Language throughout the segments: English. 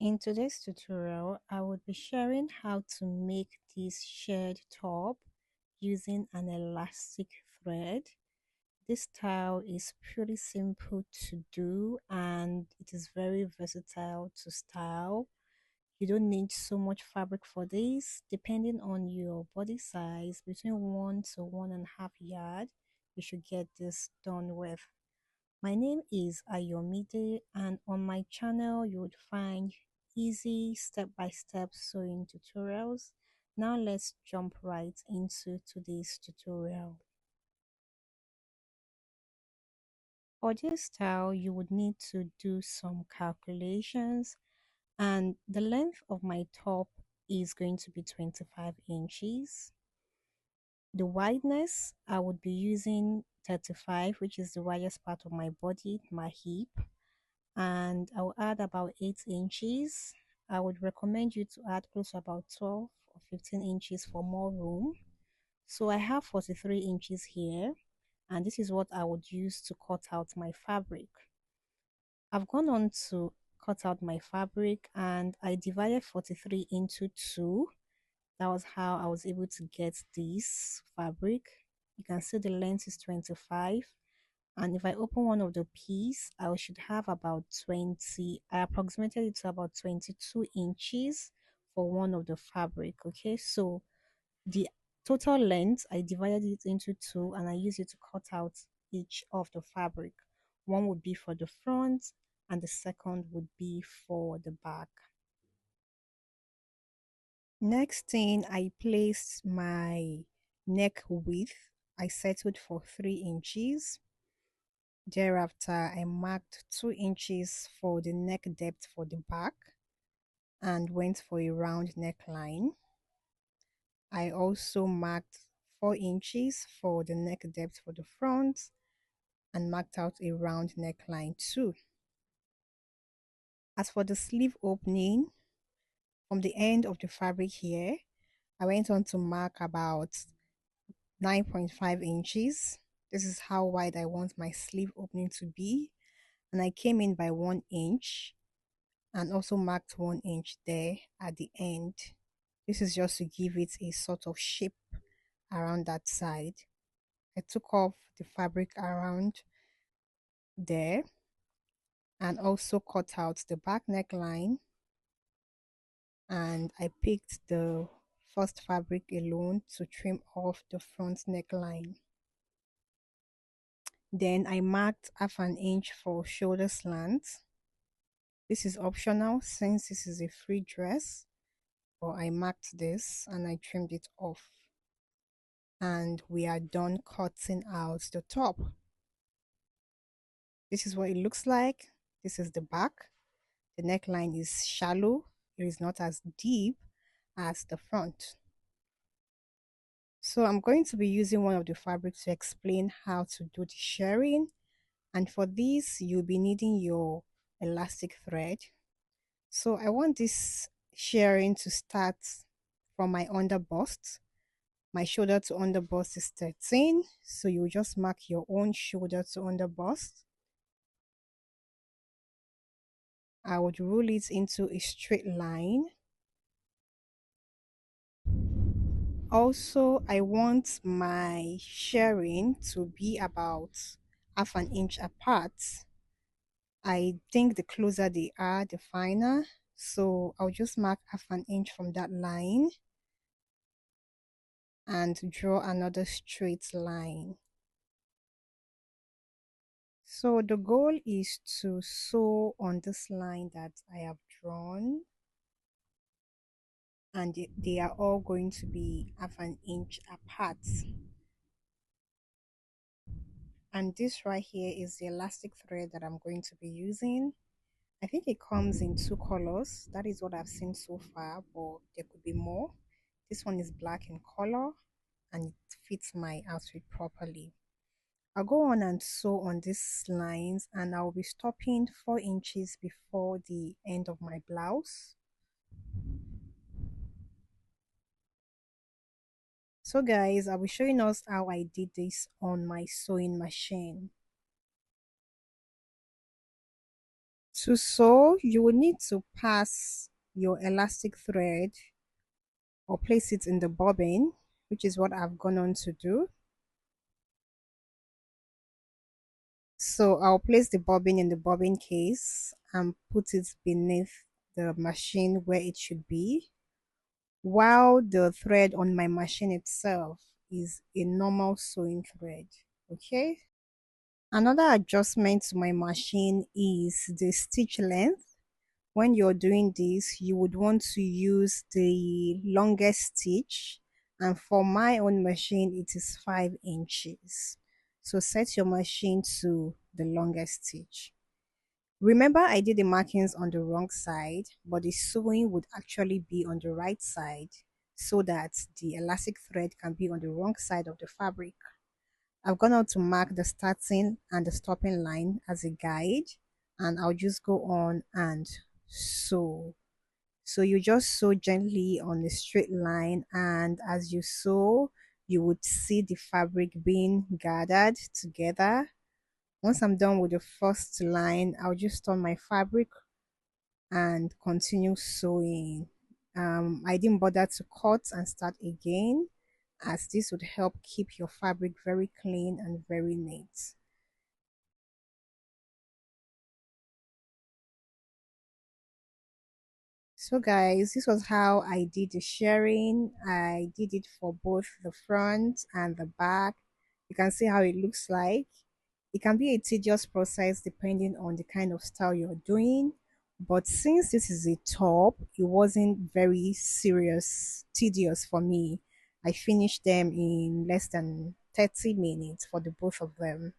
In today's tutorial, I would be sharing how to make this shirred top using an elastic thread. This style is pretty simple to do and it is very versatile to style. You don't need so much fabric for this. Depending on your body size, between 1 to 1.5 yards, you should get this done with. My name is Ayomide, and on my channel, you would find easy step-by-step sewing tutorials. Now let's jump right into today's tutorial. For this style, you would need to do some calculations, and the length of my top is going to be 25 inches. The wideness, I would be using 35, which is the widest part of my body, my hip, and I'll add about 8 inches. I would recommend you to add close to about 12 or 15 inches for more room. So I have 43 inches here, and this is what I would use to cut out my fabric. I've gone on to cut out my fabric and I divided 43 into 2. That was how I was able to get this fabric. You can see the length is 25, and if I open one of the piece, I should have about 20. I approximated it to about 22 inches for one of the fabric. Okay, so the total length, I divided it into 2 and I used it to cut out each of the fabric. One would be for the front and the second would be for the back. Next thing, I placed my neck width. I settled for 3 inches. Thereafter, I marked 2 inches for the neck depth for the back and went for a round neckline. I also marked 4 inches for the neck depth for the front and marked out a round neckline too. As for the sleeve opening, from the end of the fabric here, I went on to mark about 9.5 inches. This is how wide I want my sleeve opening to be, and I came in by 1 inch and also marked 1 inch there at the end. This is just to give it a sort of shape around that side. I took off the fabric around there and also cut out the back neckline, and I picked the first fabric alone to trim off the front neckline. Then I marked half an inch for shoulder slant. This is optional since this is a free dress, but I marked this and I trimmed it off. And we are done cutting out the top. This is what it looks like. This is the back. The neckline is shallow. It is not as deep as the front. So I'm going to be using one of the fabrics to explain how to do the shirring. And for this, you'll be needing your elastic thread. So I want this shirring to start from my under bust. My shoulder to under bust is 13. So you just mark your own shoulder to under bust. I would roll it into a straight line. Also, I want my shirring to be about half an inch apart. I think the closer they are, the finer. So I'll just mark half an inch from that line and draw another straight line. So the goal is to sew on this line that I have drawn, and they are all going to be half an inch apart. And this right here is the elastic thread that I'm going to be using. I think it comes in 2 colors. That is what I've seen so far, but there could be more. This one is black in color and it fits my outfit properly. I'll go on and sew on these lines, and I'll be stopping 4 inches before the end of my blouse. So guys, I'll be showing us how I did this on my sewing machine. To sew, you will need to pass your elastic thread or place it in the bobbin, which is what I've gone on to do. So I'll place the bobbin in the bobbin case and put it beneath the machine where it should be, while the thread on my machine itself is a normal sewing thread. Okay. Another adjustment to my machine is the stitch length. When you're doing this, you would want to use the longest stitch, and for my own machine it is 5 inches. So set your machine to the longest stitch. Remember, I did the markings on the wrong side, but the sewing would actually be on the right side so that the elastic thread can be on the wrong side of the fabric. I've gone out to mark the starting and the stopping line as a guide, and I'll just go on and sew. So you just sew gently on a straight line, and as you sew, you would see the fabric being gathered together. Once I'm done with the first line, I'll just turn my fabric and continue sewing. I didn't bother to cut and start again, as this would help keep your fabric very clean and very neat. So guys, this was how I did the sharing. I did it for both the front and the back. You can see how it looks like. It can be a tedious process depending on the kind of style you're doing. But since this is a top, it wasn't very tedious for me. I finished them in less than 30 minutes for the both of them.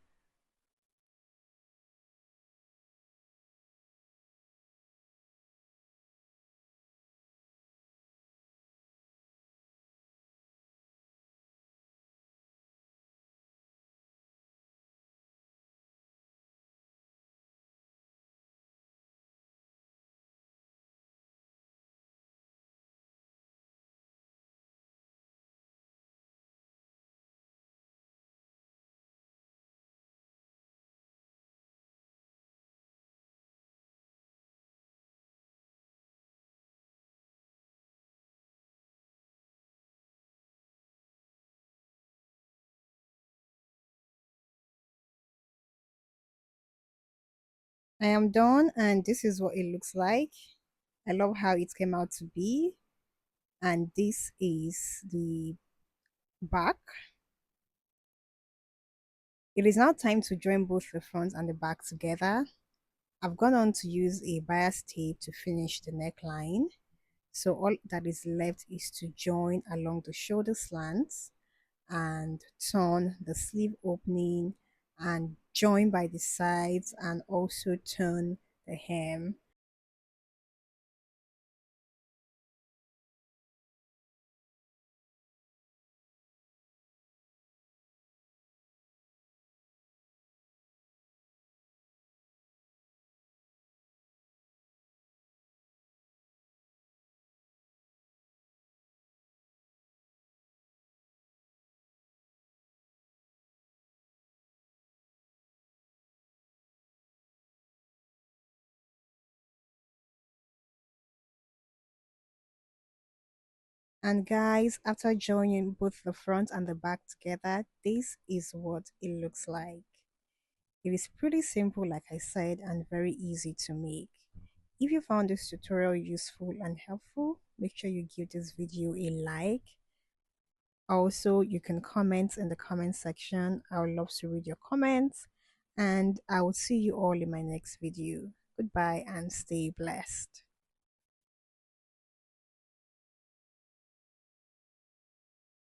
I am done, and this is what it looks like. I love how it came out to be. And this is the back. It is now time to join both the front and the back together. I've gone on to use a bias tape to finish the neckline. So all that is left is to join along the shoulder slants and turn the sleeve opening and join by the sides and also turn the hem. And guys, after joining both the front and the back together, this is what it looks like. It is pretty simple, like I said, and very easy to make. If you found this tutorial useful and helpful, make sure you give this video a like. Also, you can comment in the comment section. I would love to read your comments, and I will see you all in my next video. Goodbye and stay blessed.